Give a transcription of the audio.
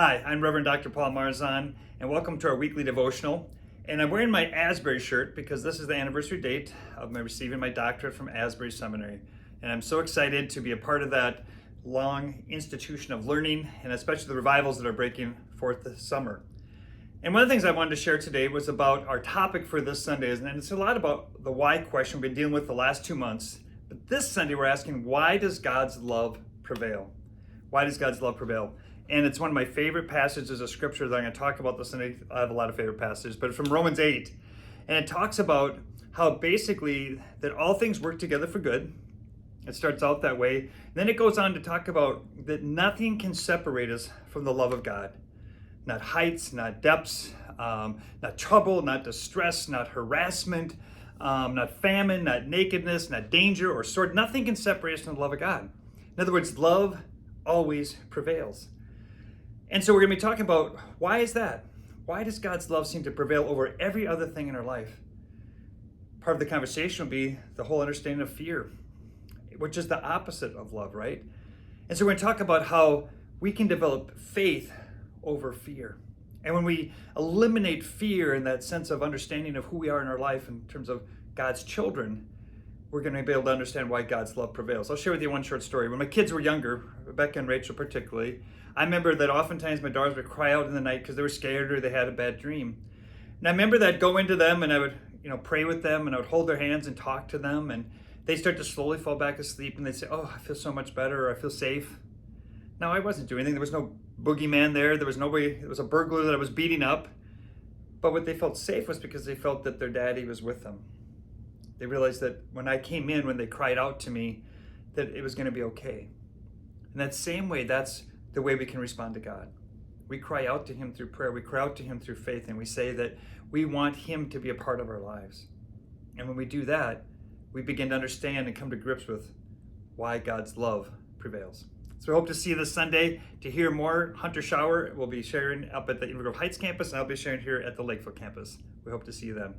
Hi, I'm Reverend Dr. Paul Marzahn, and welcome to our weekly devotional. And I'm wearing my Asbury shirt because this is the anniversary date of my receiving my doctorate from Asbury Seminary. And I'm so excited to be a part of that long institution of learning, and especially the revivals that are breaking forth this summer. And one of the things I wanted to share today was about our topic for this Sunday, and it's a lot about the why question we've been dealing with the last 2 months. But this Sunday we're asking, why does God's love prevail? Why does God's love prevail? And it's one of my favorite passages of scripture that I'm going to talk about this Sunday. I have a lot of favorite passages, but it's from Romans 8. And it talks about how basically that all things work together for good. It starts out that way. Then it goes on to talk about that nothing can separate us from the love of God. Not heights, not depths, not trouble, not distress, not harassment, not famine, not nakedness, not danger or sword. Nothing can separate us from the love of God. In other words, love always prevails. And so we're going to be talking about, why is that? Why does God's love seem to prevail over every other thing in our life? Part of the conversation will be the whole understanding of fear, which is the opposite of love, right? And so we're going to talk about how we can develop faith over fear. And when we eliminate fear and that sense of understanding of who we are in our life in terms of God's children, we're going to be able to understand why God's love prevails. I'll share with you one short story. When my kids were younger, Rebecca and Rachel particularly, I remember that oftentimes my daughters would cry out in the night because they were scared or they had a bad dream. And I remember that I'd go into them and I would, pray with them, and I would hold their hands and talk to them, and they'd start to slowly fall back asleep, and they'd say, "Oh, I feel so much better," or "I feel safe." Now, I wasn't doing anything. There was no boogeyman there. There was nobody. It was a burglar that I was beating up. But what they felt safe was because they felt that their daddy was with them. They realized that when I came in, when they cried out to me, that it was going to be okay. In that same way, that's the way we can respond to God. We cry out to Him through prayer. We cry out to Him through faith, and we say that we want Him to be a part of our lives. And when we do that, we begin to understand and come to grips with why God's love prevails. So I hope to see you this Sunday. To hear more, Hunter Shower will be sharing up at the Inver Grove Heights campus, and I'll be sharing here at the Lakeville campus. We hope to see you then.